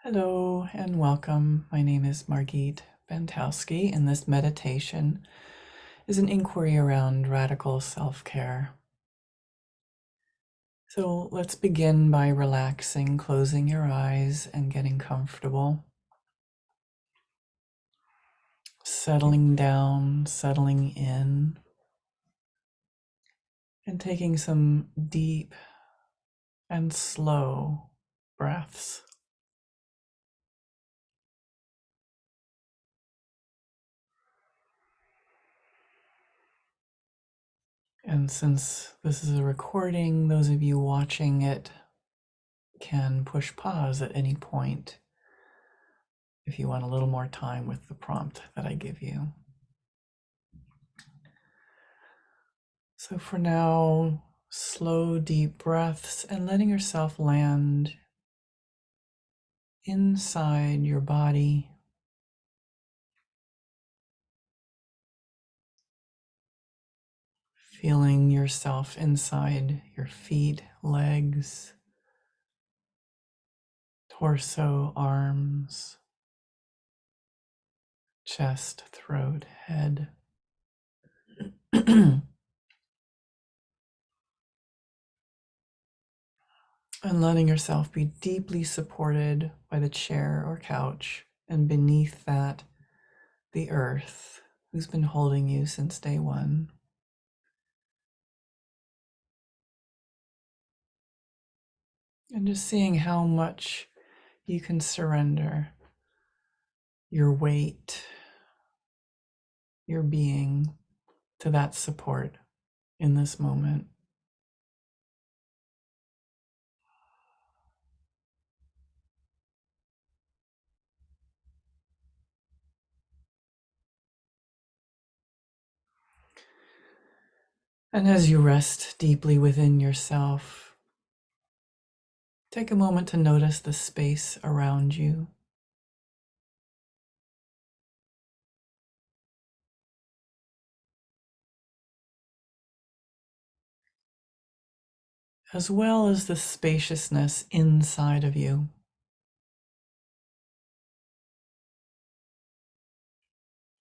Hello and welcome. My name is Margit, and this meditation is an inquiry around radical self care. So let's begin by relaxing, closing your eyes, and getting comfortable. Settling down, settling in, and taking some deep and slow breaths. And since this is a recording, those of you watching it can push pause at any point if you want a little more time with the prompt that I give you. So for now, slow, deep breaths and letting yourself land inside your body, feeling yourself inside your feet, legs, torso, arms, chest, throat, head. And letting yourself be deeply supported by the chair or couch, and beneath that, the earth, who's been holding you since day one. And just seeing how much you can surrender your weight, your being to that support in this moment. And as you rest deeply within yourself, take a moment to notice the space around you. As well as the spaciousness inside of you.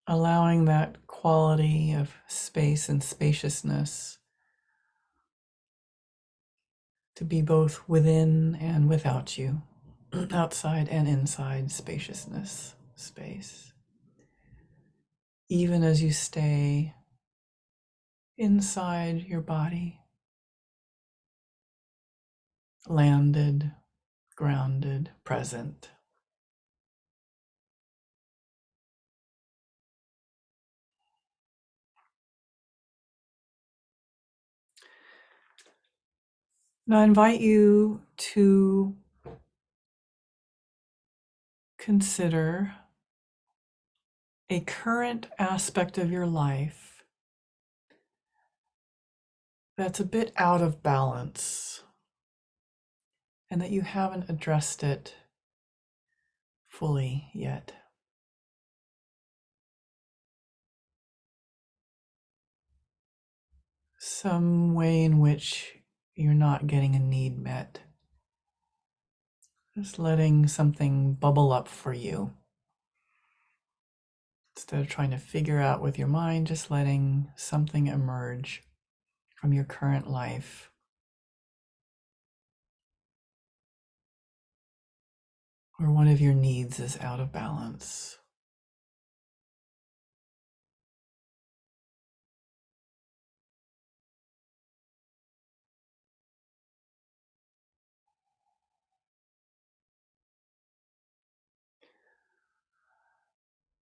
Allowing that quality of space and spaciousness to be both within and without you, outside and inside spaciousness, space. Even as you stay inside your body, landed, grounded, present. Now I invite you to consider a current aspect of your life that's a bit out of balance and that you haven't addressed it fully yet. Some way in which you're not getting a need met. Just letting something bubble up for you. Instead of trying to figure out with your mind, just letting something emerge from your current life. Or one of your needs is out of balance.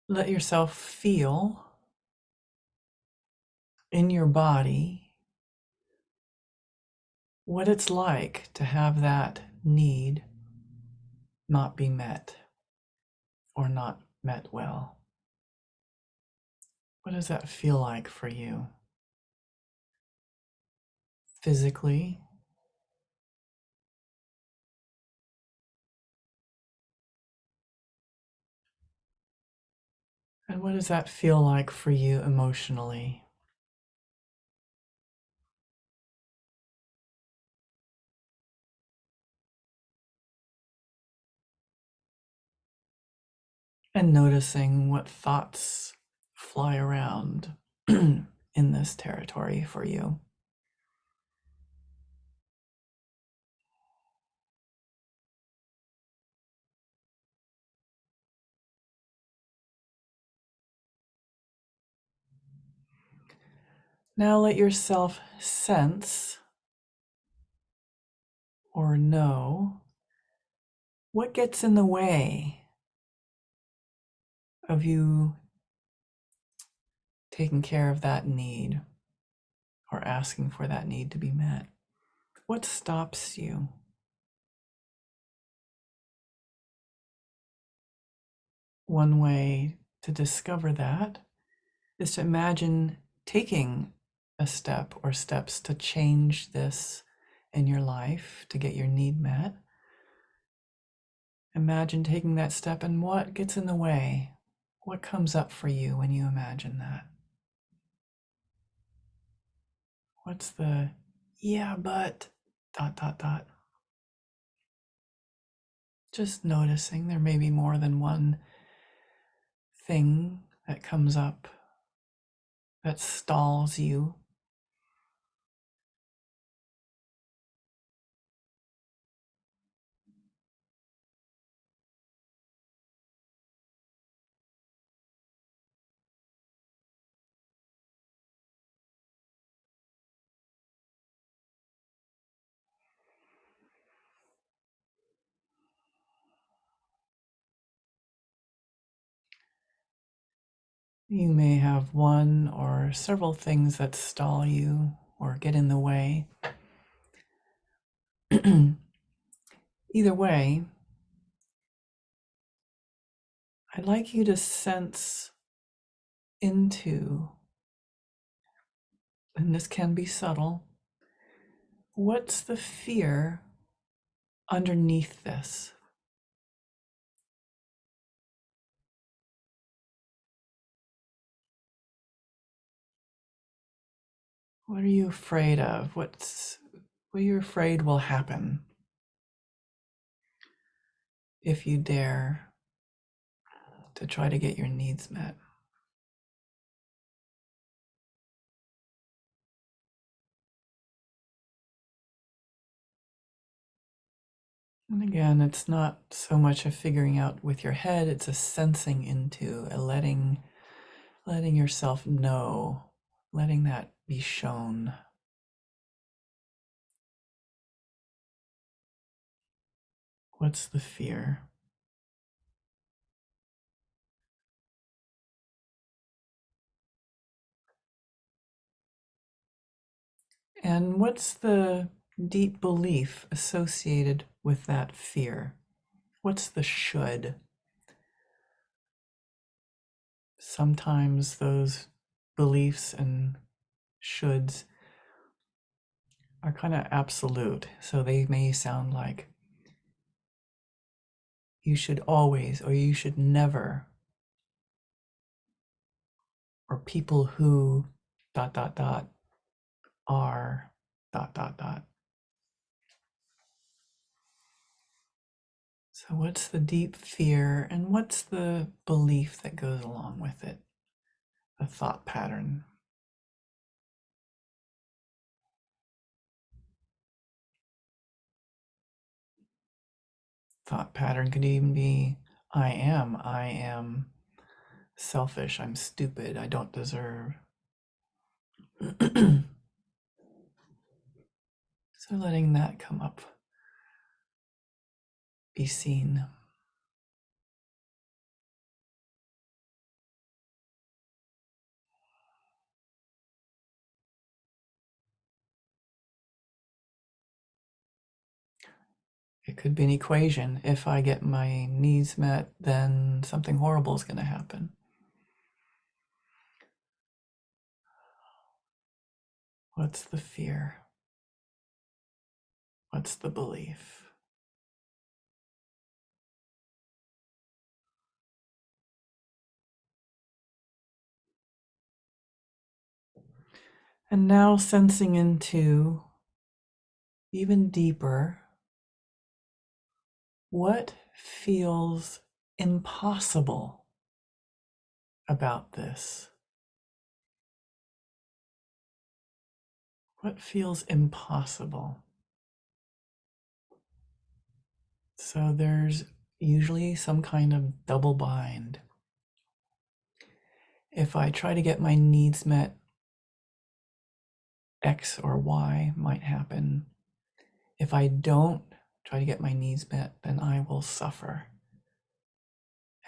Let yourself feel in your body what it's like to have that need not be met or not met well. What does that feel like for you? Physically? And what does that feel like for you emotionally? and noticing what thoughts fly around in this territory for you. Now let yourself sense or know what gets in the way of you taking care of that need or asking for that need to be met. What stops you? One way to discover that is to imagine taking a step or steps to change this in your life to get your need met. Imagine taking that step and what gets in the way. What comes up for you when you imagine that? What's the yeah, but dot, dot, dot? Just noticing there may be more than one thing that comes up that stalls you. You may have one or several things that stall you or get in the way. Either way, I'd like you to sense into, and this can be subtle, what's the fear underneath this? What are you afraid of? What are you afraid will happen if you dare to try to get your needs met? And again, it's not so much a figuring out with your head, it's a sensing into, a letting yourself know, letting that be shown. What's the fear? And what's the deep belief associated with that fear? What's the should? Sometimes those beliefs and shoulds are kind of absolute. So they may sound like you should always, or you should never, or people who dot, dot, dot are dot, dot, dot. So, what's the deep fear and what's the belief that goes along with it? The thought pattern. Thought pattern could even be I am selfish, I'm stupid, I don't deserve. So, letting that come up, be seen. It could be an equation. If I get my needs met, then something horrible is going to happen. What's the fear? What's the belief? And now sensing into even deeper what feels impossible about this? What feels impossible? So there's usually some kind of double bind. If I try to get my needs met, X or Y might happen. If I don't try to get my needs met, then I will suffer.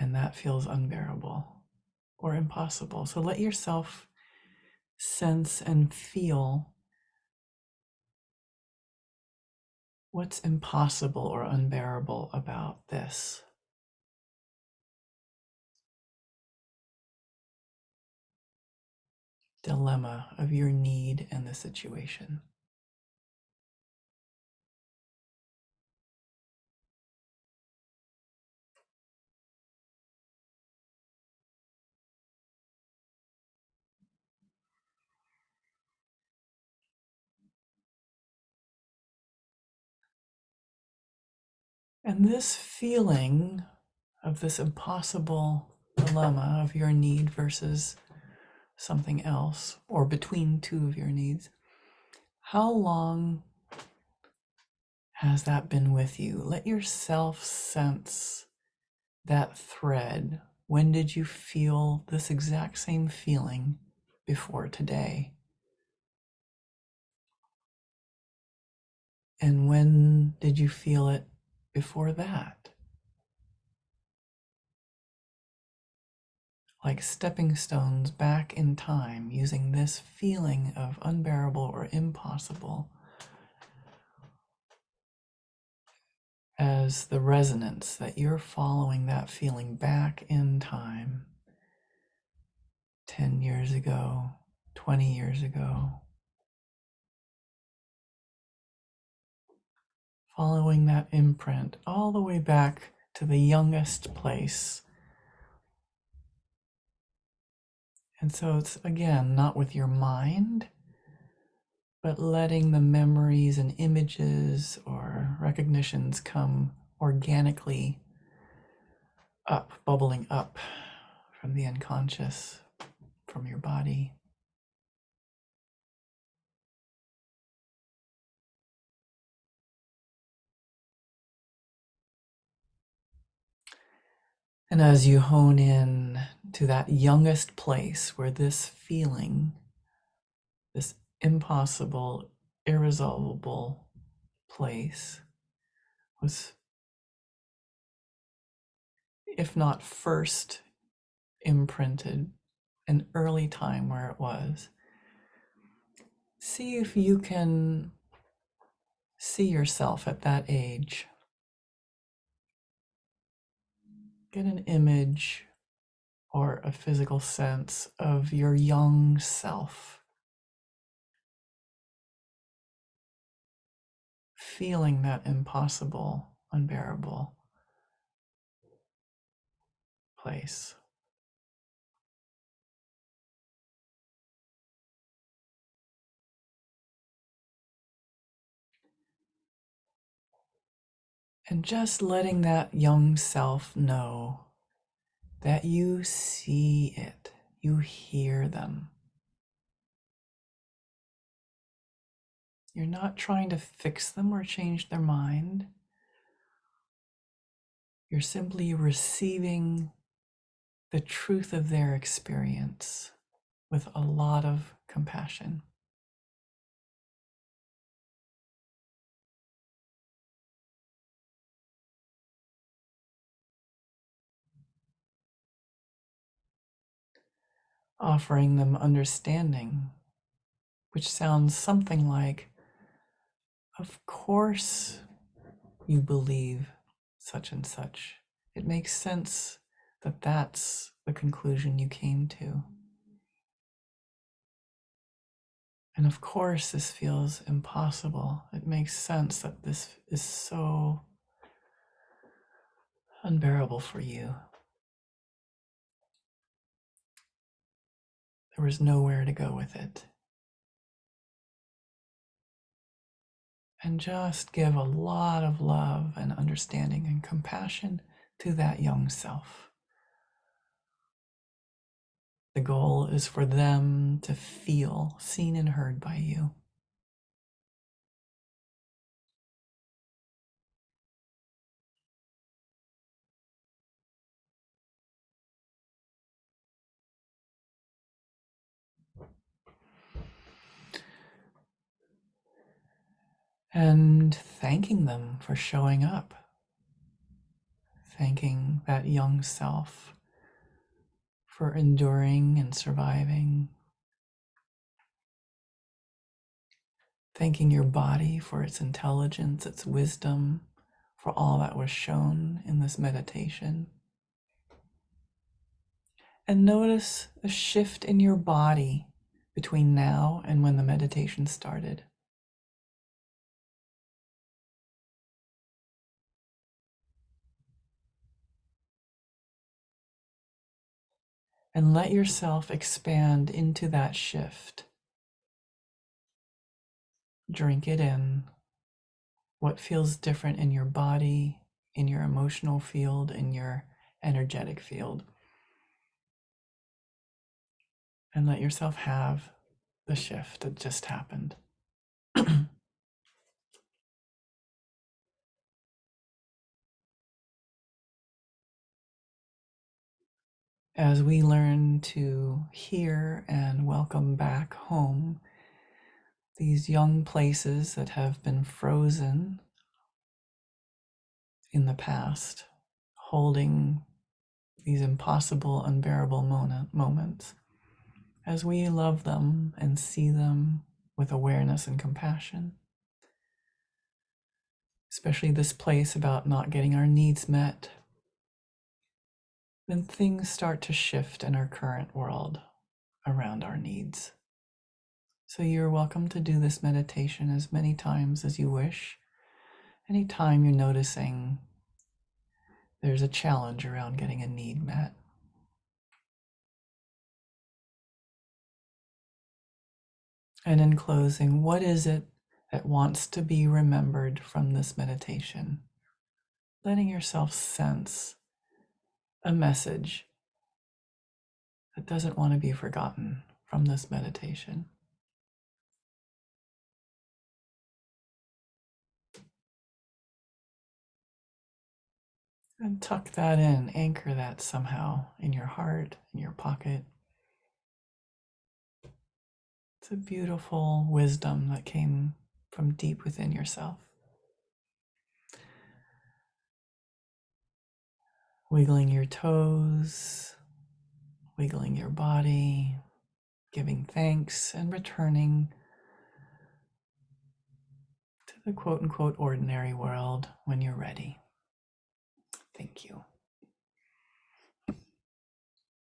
And that feels unbearable or impossible. So let yourself sense and feel what's impossible or unbearable about this. Dilemma of your need and the situation. And this feeling of this impossible dilemma of your need versus something else, or between two of your needs, how long has that been with you? Let yourself sense that thread. When did you feel this exact same feeling before today? And when did you feel it before that? Like stepping stones back in time, using this feeling of unbearable or impossible as the resonance that you're following that feeling back in time, 10 years ago, 20 years ago, following that imprint all the way back to the youngest place. And so it's, again, not with your mind, but letting the memories and images or recognitions come organically up, bubbling up from the unconscious, from your body. And as you hone in to that youngest place where this feeling, this impossible, irresolvable place was, if not first, imprinted, an early time where it was, see if you can see yourself at that age. Get an image or a physical sense of your young self, feeling that impossible, unbearable place. And just letting that young self know that you see it, you hear them. You're not trying to fix them or change their mind. You're simply receiving the truth of their experience with a lot of compassion. Offering them understanding, which sounds something like, of course you believe such and such. It makes sense that that's the conclusion you came to. And of course, this feels impossible. It makes sense that this is so unbearable for you. There was nowhere to go with it. And just give a lot of love and understanding and compassion to that young self. The goal is for them to feel seen and heard by you. And thanking them for showing up, thanking that young self for enduring and surviving, thanking your body for its intelligence, its wisdom, for all that was shown in this meditation. And notice a shift in your body between now and when the meditation started. And let yourself expand into that shift. Drink it in. What feels different in your body, in your emotional field, in your energetic field. And let yourself have the shift that just happened. As we learn to hear and welcome back home these young places that have been frozen in the past, holding these impossible, unbearable moments, as we love them and see them with awareness and compassion, especially this place about not getting our needs met, then things start to shift in our current world around our needs. So you're welcome to do this meditation as many times as you wish. Anytime you're noticing there's a challenge around getting a need met. And in closing, what is it that wants to be remembered from this meditation? Letting yourself sense a message that doesn't want to be forgotten from this meditation. And tuck that in, anchor that somehow in your heart, in your pocket. It's a beautiful wisdom that came from deep within yourself. Wiggling your toes, wiggling your body, giving thanks, and returning to the quote unquote ordinary world when you're ready.